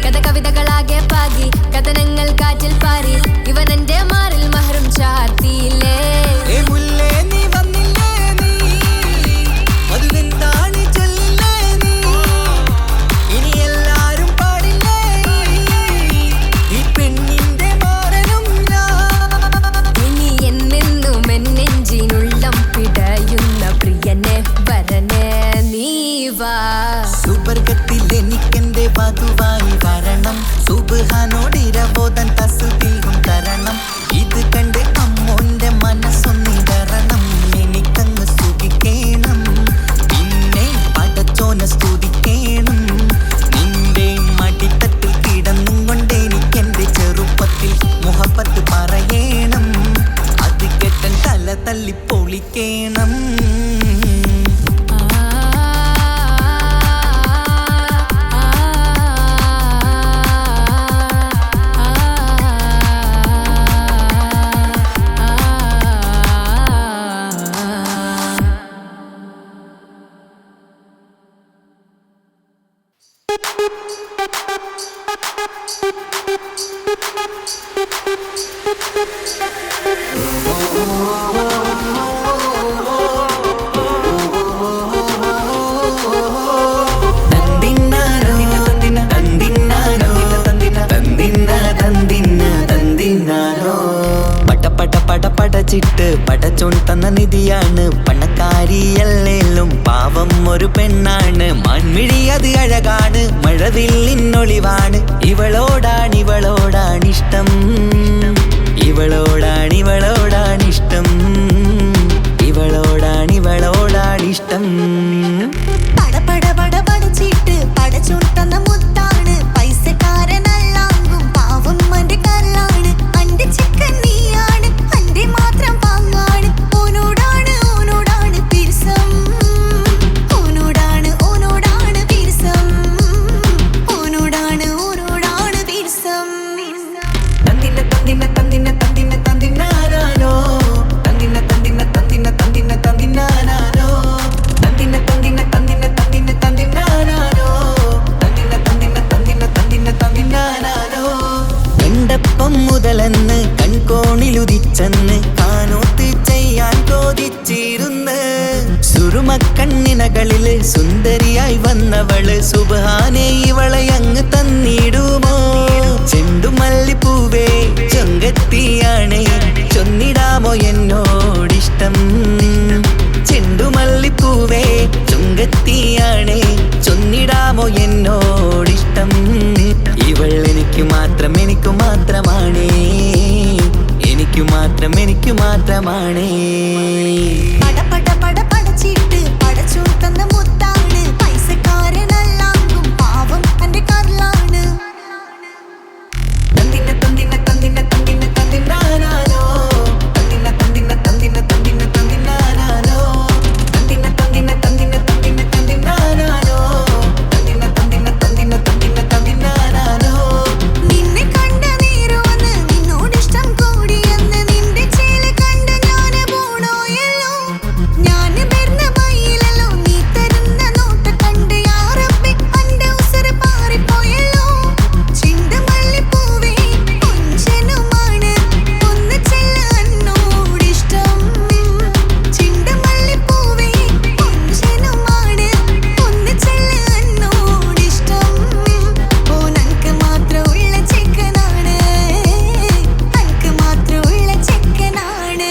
കഥ കവിതകളാകെ പാകി, കഥനങ്ങൾ കാറ്റിൽ പാറി, ഇവനെന്റെ മാറിൽ മഹറും ചാർത്തിയില്ലേ. ഏ മുല്ലേ നീ വന്നില്ലേ നീ, മധുവെന്താണ് ചൊല്ലില്ലേ നീ, ഇനി എല്ലാരും പാടില്ലേ ഈ പെണ്ണിന്റെ മാറനും ഞാൻ. ഇനി എന്നെന്നും എന്നെഞ്ചിനുള്ളം പിടയുന്ന പ്രിയനെ വരനെ നീ വാ. സുവർഗത്തിൽ എനിക്കെന്റെ വധുവായി വരണം, സുബ്ഹാനോടിരബോധൻ തസ്ബീഹും തരണം. ഇത് കണ്ട് അമ്മോന്റെ മനസ്സൊന്നിടറണം, എനിക്കങ്ങ് സുഖിക്കണം, പിന്നെ പടച്ചോനെ സ്തുതിക്കണം. നിന്റെ മടിത്തട്ടിൽ കിടന്നും കൊണ്ട് എനിക്കെന്റെ ചെറുപ്പത്തിൽ മുഹബത്ത് പറയണം, അത് കെട്ടൻ തല തല്ലി പൊളിക്കണം. പടച്ചിട്ട് പടച്ചോൻ തന്ന നിധിയാണ്, പണക്കാരിയല്ലേലും പാവം ഒരു പെണ്ണാണ്. മാൻമിഴി അത് അഴകാണ്, മഴവില്ലിന്നൊളിവാണ്, ഇവളോടാണിഷ്ടം, ഇവളോടാണിഷ്ടം, ഇവളോടാണിഷ്ടം. പടച്ചിട്ട് പടച്ചോൻ തന്ന മുത്താണ്, പൈസക്കാരനല്ലാങ്കും പാവം അന്റെ കല്ലാണ്. അന്റെ ചിക്കൻ നീയാണ്, അന്റെ മാത്രം പാങ്ങാണ്, ഓനോടാണ് പിരിസം, ഓനോടാണ് പിരിസം, ഓനോടാണ് പിരിസം. തന്തിന തന്തിന തന്തിന തന്തിന തന്തിനാരോ, തന്തിന തന്തിന തന്തിന തന്തിന തന്തിനാരോ, തന്തിന തന്തിന തന്തിന തന്തിന തന്തിനാരോ, തന്തിന തന്തിന തന്തിന തന്തിന തന്തിനാരോ. കണ്ടപ്പം മുതലെന്ന് കൺകോണിലുദിച്ചെന്ന് കാനോത്ത് ചെയ്യാൻ ചോദിച്ചിരുന്ന്, സുറുമക്കണ്ണിനകളില് സുന്ദരിയായി വന്നവള് സുബ്ഹാനെ ഇവളെ അങ്ങ് തന്നിടുമോ. ചെണ്ടുമല്ലിപ്പൂവേ ചൊങ്കത്തിയാണ്, ചൊന്നിടാമോ എന്നോടിഷ്ടം. ചെണ്ടുമല്ലിപ്പൂവേ ചൊങ്കത്തിയാണ്, ചൊന്നിടാമോ എന്നോടിഷ്ടം. ഇവൾ എനിക്ക് മാത്രം എനിക്ക് മാത്രമാണ് എനിക്ക് മാത്രം എനിക്ക് മാത്രമാണ് പട പട പട പടച്ചിട്ട് പടച്ചോൻ തന്ന മുത്താണ് പൈസക്കാരനല്ലാങ്കും പാവം എന്റെ കർലാണ് തന്തിന തന്തിന തന്തിന തന്തിന തന്തിനാനാനോ തന്തിന തന്തിന തന്തിന തന്തിന തന്തിനാനാനോ തന്തിന തന്തിന തന്തിന തന്തിന തന്തിനാനാനോ തന്തിന തന്തിന തന്തിന തന്തിന തന്തിനാനാനോ നിന്നെ കണ്ട നേരവന്ന് നിന്നോടിഷ്ടം കൂടിയെന്ന് നിന്റെ ചേല് കണ്ട് ഞാന് പോണോയല്ലോ ഞാന് വരുന്ന മയിലല്ലോ നീ തരുന്ന നോട്ട കണ്ട് യാ റബ്ബി അന്റെ ഉസറ് പാറിപ്പോയല്ലോ ചിണ്ടമല്ലിപ്പൂവേ കൊഞ്ചനുമാണ് ഒന്ന് ചെല്ല എന്നോടിഷ്ടം ചിണ്ടമല്ലിപ്പൂവേ കൊഞ്ചനുമാണ് ഒന്ന് ചെല്ല എന്നോടിഷ്ടം ഓ നനക്ക് മാത്രമുള്ള ചെക്കനാണ് നനക്ക് മാത്രമുള്ള ചെക്കനാണ്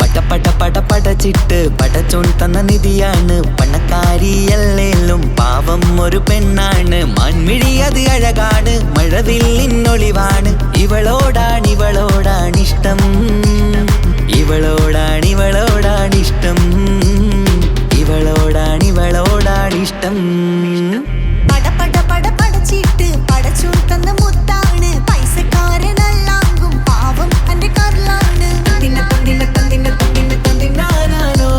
പട പട പട പടച്ചിട്ട് പടച്ചോൻ തന്ന നിധിയാണ് പണക്കാരിയല്ലേലും പാവം ഒരു പെണ്ണാണ് മാൻമിഴി അത് അഴകാണ് മഴവില്ലിന്നൊളിവാണ് ഇവളോടാണിഷ്ടം ഇവളോടാണിഷ്ടം ഇവളോടാണിഷ്ടം പട പട പട പടച്ചിട്ട് പടച്ചോൻ തന്ന മുത്താണ് പൈസക്കാരനല്ലാങ്കും പാവം എന്റെ കർലാണ് തന്തിന തന്തിന തന്തിന തന്തിന തന്തിനാനാനോ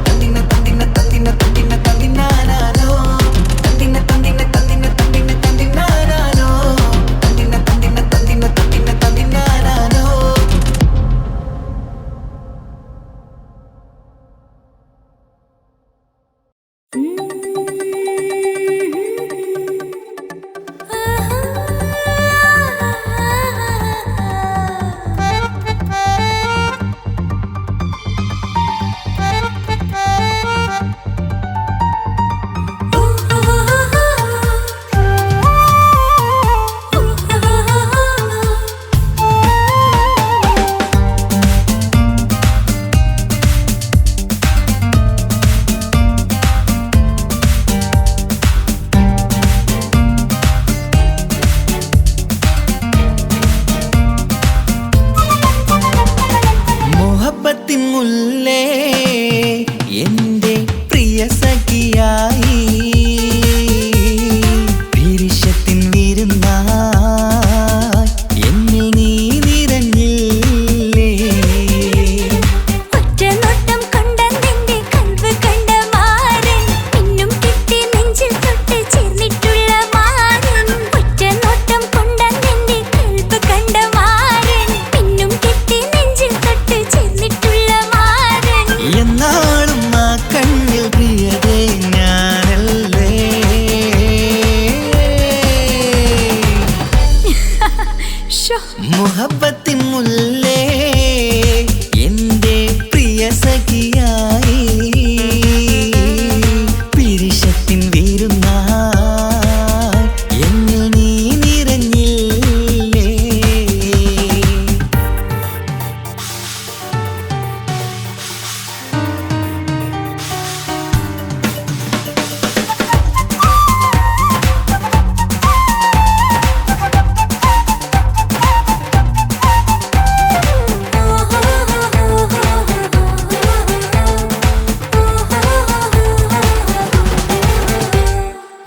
തന്തിന തന്തിന തന്തിന തന്തിന തന്തിനാനാനോ തന്തിന തന്തിന തന്തിന തന്തിന തന്തിനാനാനോ തന്തിന തന്തിന തന്തിന തന്തിന തന്തിനാനാനോ മുഹബത്തിൻ മുല്ലേ എന്റെ പ്രിയ സഖിയായി പിരിശത്തിൻ വിരുന്നായി എന്നിൽ നീ നിറഞ്ഞില്ലേ ഒറ്റനോട്ടം കൊണ്ടെന്റെ കൽവ് കണ്ട മാരൻ പിന്നും കിട്ടി നെഞ്ചിൽ തൊട്ട് ചേർന്നിട്ടുള്ള മാരൻ ഒറ്റനോട്ടം കൊണ്ടെന്റെ കൽവ് കണ്ട മാരൻ പിന്നും കിട്ടി നെഞ്ചിൽ തൊട്ട് ചേർന്നിട്ടുള്ള മാരൻ എന്നാളും ആ കണ്ണിൽ പ്രിയതേ ഞാനല്ലേ മുഹബത്തിൻ മുല്ലേ എന്റെ പ്രിയ സഖിയായി പിരിശത്തിൻ വിരുന്നായി എന്നിൽ നീ നിറഞ്ഞില്ലേ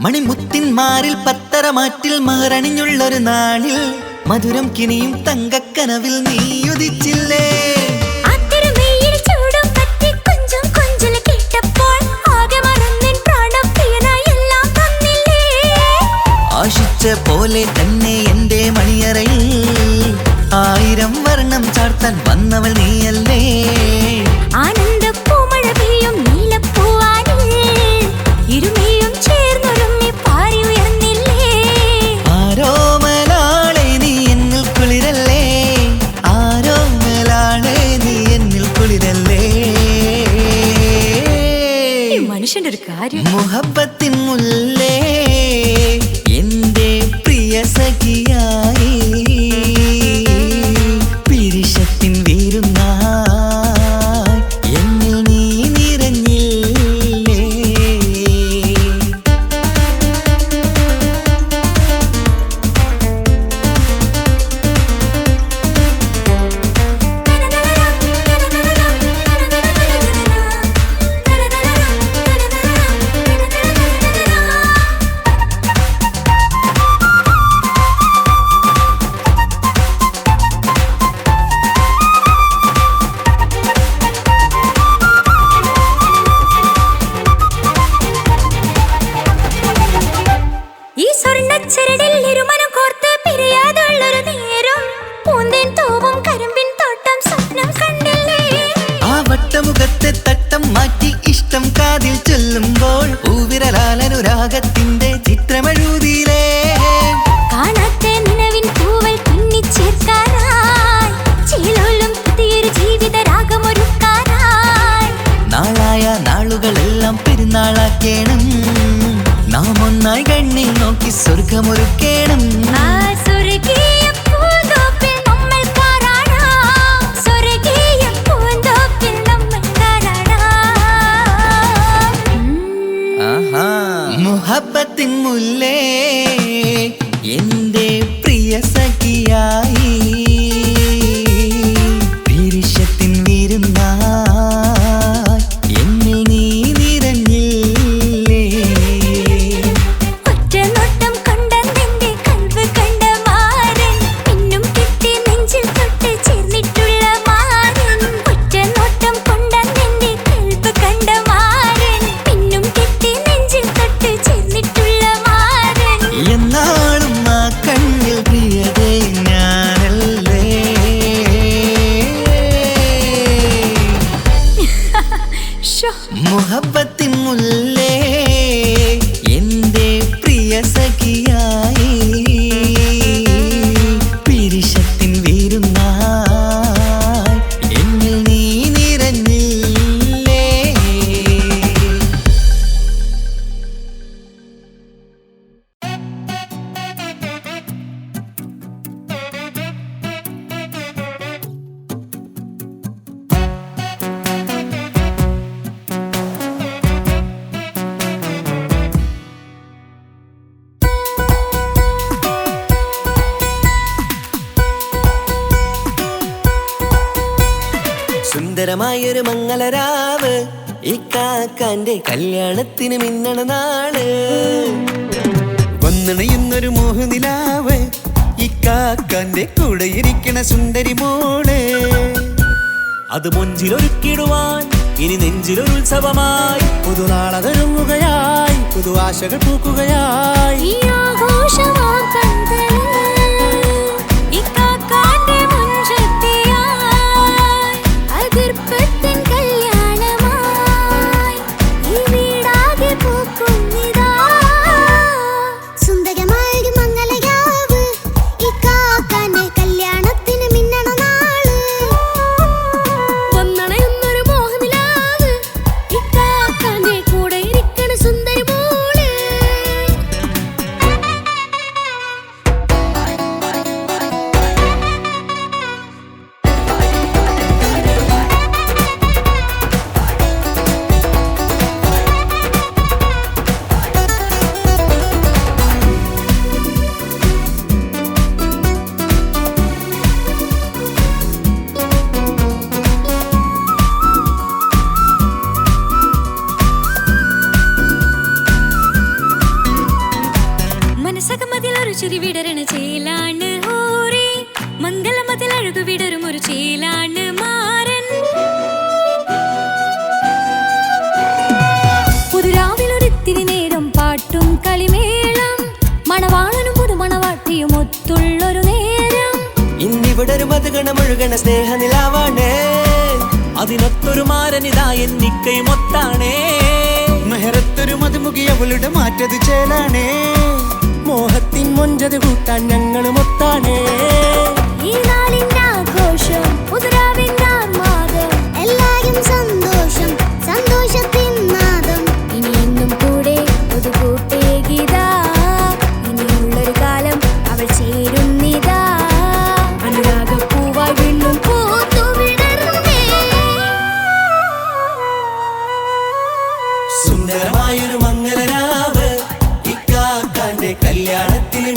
മണിമുത്തിന്മാരിൽ പത്തരമാറ്റിൽ മഹറണിഞ്ഞുള്ളൊരു നാളിൽ മധുരം കിനിയും തങ്കക്കനവിൽ നീ ഉദിച്ചില്ലേ ആത്തിരമേയിൽ ചൂടും പറ്റി കൊഞ്ചും കൊഞ്ചൽ കേട്ടപ്പോൾ ആകെ മറന്നിൻ പ്രാണം പ്രിയനായി എല്ലാം തന്നില്ലേ ആശിച്ച പോലെ തന്നെ എന്റെ മണിയറയിൽ 1000 വർണ്ണം ചാർത്താൻ വന്നവൾ നീയല്ലേ ആനന്ദ പൂമഴ പെയ്യും നീലപ്പൂവാനിൽ ഇരുമയും ചേർന്നൊരുങ്ങി പാറി ഉയർന്നില്ലേ ആരോമലാളെ നീ എന്നിൽ കുളിരല്ലേ ആരോമലാളെ നീ എന്നിൽ കുളിരല്ലേ മനുഷ്യന്റെ ഒരു കാര്യം മുഹബത്തിൻ മുല്ലേ എന്റെ പ്രിയ സഖിയായി പിരിശത്തിൻ വിരുന്നായി ചരടിൽ ഇരുമനം കോർത്ത് പിരിയാതുള്ളൊരു നേരം പൂന്തേൻ തൂവും കരിമ്പിൻ തോട്ടം സ്വപ്നം കണ്ടില്ലേ? ആ വട്ടമുഖത്തെ തട്ടം മാറ്റി ഇഷ്ടം കാതിൽ ചൊല്ലുമ്പോൾ പൂവിരലാലനുരാഗത്തിന്റെ ചിത്രമെഴുതിയിലേ. കാണാത്ത നിലവിൻ പൂവൽ തുന്നിച്ചേർക്കാനായി ചീലോലും പുതിയൊരു ജീവിത രാഗമൊരുക്കാനായി നാളായ നാളുകളെല്ലാം പെരുന്നാളാക്കേണം. നാം ഒന്നായി കണ്ണിൽ നോക്കി സ്വർഗമൊരുക്കേണം. ആ സ്വർഗീയ പൂന്തോപ്പിൽ നമ്മൾ കാണാം, സ്വർഗീയ പൂന്തോപ്പിൽ നമ്മൾ കാണാം. മുഹബത്തിൻ മുല്ലേ എന്റെ പ്രിയ സഖിയായി പിരിശത്തിൻ വിരുന്നായി എന്നിൽ നീ നിറഞ്ഞില്ലേ. ഒറ്റ നോട്ടം കൊണ്ടെന്റെ കൽവ് കണ്ട മാരൻ പിന്നും കിട്ടി നെഞ്ചിൽ തൊട്ട് ചേർന്നിട്ടുള്ള മാരൻ. ഒറ്റ നോട്ടം കൊണ്ടെന്റെ കൽവ് കണ്ട മാരൻ പിന്നും കിട്ടി നെഞ്ചിൽ തൊട്ട് ചേർന്നിട്ടുള്ള മാരൻ. എന്നാളും ആ കണ്ണിൽ പ്രിയതേ ഞാനല്ലേ. മുഹബത്തിൻ മുല്ലേ എന്റെ പ്രിയ സഖിയായി പിരിശത്തിൻ വിരുന്നായി എന്നിൽ നീ നിറഞ്ഞില്ലേ. സുന്ദരമായൊരു മംഗളരാവ് ഇക്കാക്കാന്റെ കല്യാണത്തിന് മിന്നണ നാള്. വന്നണയുന്നൊരു മോഹനിലാവ് ഇക്കാക്കാന്റെ കൂടെ ഇരിക്കണ സുന്ദരി മോള്. അത് മുഞ്ചിലൊരുക്കിടുവാൻ ഇനി നെഞ്ചിലൊരു ഉത്സവമായി പുതുനാളതൊരുങ്ങുകയായി പുതു ആശകൾ പൂക്കുകയായി. ഈ ആഘോഷമാം പന്തലിൽ ഇക്കാക്കാന്റെ മുൻചെത്തിയായി അതിർപ്പത്തിൻ കല്യാണമായി ഈ വീടാകെ പൂക്കുന്നിതാ. സുന്ദരമായൊരു മംഗളയാവ് ഇക്കാക്കാന്റെ കല്യാണത്തിന് മിന്നണ നാള്. വന്നണയുന്നൊരു മോഹനിലാവ് ഇക്കാക്കാന്റെ കൂടെ ഇരിക്കണ സുന്ദരി മോള്. മനസ്സകമതിലൊരു ചിരി വിടരണ ചേലാണ് ഊരി മംഗളമതിൽ അഴകു വിടരും ഒരു ചേലാണ് മാരൻ. പുതുരാവിലൊരിത്തിരി നേരം പാട്ടും കളിമേളം മണവാളനും പുതുമണവാട്ടിയും ഒത്തുള്ളൊരു നേരം. ഇന്നിവിടെ ഒരു മധുഗണമൊഴുകണ സ്നേഹനിലാവാണേ അതിനൊത്തൊരു മാരനിതാ എന്നിക്കയും ഒത്താണേ. മെഹറത്തൊരു മധുമുഖി അവളുടെ മാറ്റത് ചേലാണേ മോഹത്തിൻ മൊഞ്ചത് കൂട്ടാൻ ഞങ്ങളും ഒത്താണേ. ഈ നാളിന്റെ ആഘോഷം പുതുരാവിന്റെ ആർമാദം എല്ലാരും സന്തോഷം സന്തോഷത്തിൻ നാദം. ഇനി എന്നും കൂടെ ഒരു കൂട്ടേകിതാ ഇനിയുള്ളൊരു കാലം അവൾ ചേരുന്നിതാ. അനുരാഗപ്പൂവായി വീണ്ടും പൂത്തു വിടർന്നേ. സുന്ദരമായൊരു മംഗളരാവ് ഇക്കാക്കാന്റെ കല്യാണത്തിന്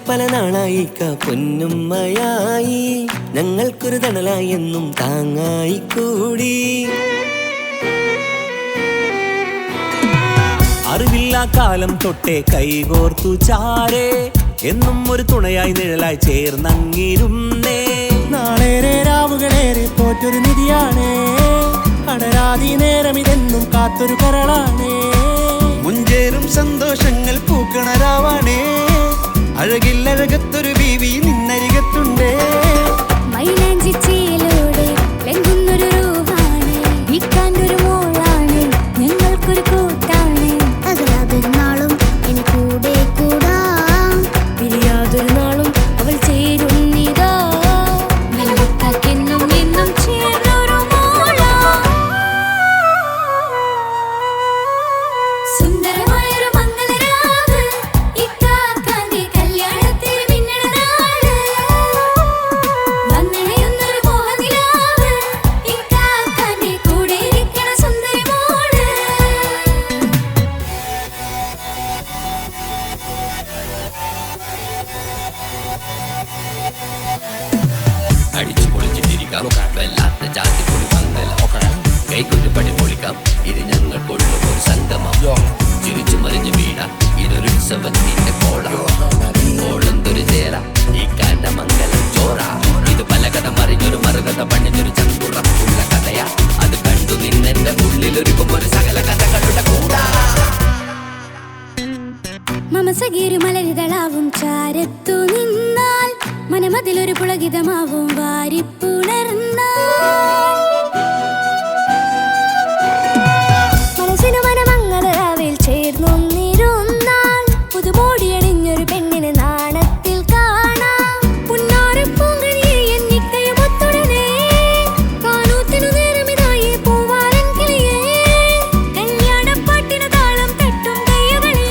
പല നാളായി പൊന്നുമ്മയായി ഞങ്ങൾക്കൊരു തണലായി എന്നും താങ്ങായി കൂടി. അറിവില്ലാ കാലം തൊട്ടേ കൈകോർത്തു ചാരേ എന്നും ഒരു തുണയായി നിഴലായി ചേർന്നങ്ങിരുന്നേ. നാളേറെ രാവുകളേറെ പോറ്റൊരു നിധിയാണേ, അടരാതി നേരം ഇതെന്നും കാത്തൊരു കരളാണേ. മുഞ്ചേറും സന്തോഷങ്ങൾ പൂക്കണരാവാണേ, അഴകില്ലഴകത്തൊരു ബീവി നിന്നരികത്തുണ്ടേ. മൈലാഞ്ചി ചേലോടെ ലംഘുന്നൊരു രൂപാണ്, ഇക്കാണ്ടൊരു മോളാണ്, ഞങ്ങൾക്കൊരു കൂട്ടാണ്. അകലാതൊരു നാളും ഇനി കൂടെ കൂടാം, പിരിയാതൊരു നാളും അവൾ ചേരുന്നിതാ. വെള്ളക്കാക്കെന്നും എന്നും ചേർന്നൊരു മോളാ. സുന്ദരമായൊരു മംഗളരാവ്, ഇക്കാക്കാന്റെ കല്യാണത്തിന് മിന്നണ നാള്. വന്നണയുന്നൊരു മോഹനിലാവ്, ഇക്കാക്കാന്റെ കൂടെ ഇരിക്കണ സുന്ദരി മോള്. അടിച്ചു പൊളിച്ചിട്ടിരിക്കാം, വല്ലാത്ത ജാതി പൊളി പന്തൽ. കൈകൊട്ട് പടി പൊളിക്കാം, ഇത് ഞങ്ങൾക്കുള്ള ഒരു സംഗമം. ചിരിച്ചു മറിഞ്ഞു വീടാം, ഇതൊരു ഉത്സവത്തിന്റെ കോളം. കോളന്തൊരു ചേര ഈ കാണ്ട മംഗലം ചോറ. ഇത് പല കഥ മറിഞ്ഞൊരു മറുകഥ പണിഞ്ഞൊരു ചങ്കുറപ്പുള്ള കഥയാ. അത് കണ്ടു നിന്നെന്റെ ഉള്ളിലൊരുക്കും ഒരു സകല കഥകളുടെ കൂടാ. മമസഗീരു മലരിതളാവും ചാരത്തു നിന്നാൽ, മനമതിലൊരു പുളകിതമാവും വാരിപ്പുണർന്നാൽ. മനസ്സിനു മനമംഗളരാവിൽ ചേർന്നൊന്നിരുന്നാൽ, പുതുമോടിയണിഞ്ഞൊരു പെണ്ണിനെ നാണത്തിൽ കാണാം. പുന്നാരപ്പൂങ്കണിയെ എന്നിക്കയുമൊത്തുടനെ, കാനൂത്തിനു നേരമിതായി പൂവാലൻ കിളിയേ. കല്യാണപ്പാട്ടിനു താളം തട്ടും കയ്യുകളേ,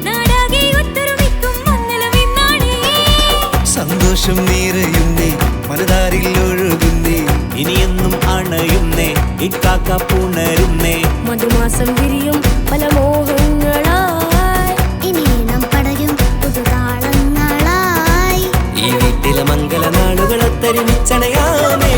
നാടാകെ ഒത്തൊരുമിക്കും മംഗളമിന്നാണേ. സന്തോഷം നിറയുന്നേ, മനതാരിൽ ഒഴുകുന്നേ. ഇനിയെന്നും അണയുന്നേ, ഇക്കാക്ക പുണരുന്നേ. മധുമാസം വിരിയും പല മോഹങ്ങളായി, ഇനി നാം പടരും പുതുതാളങ്ങളായി. ഈ വീട്ടിലെ മംഗളനാളുകളൊത്തരുമിച്ചണയാമേ.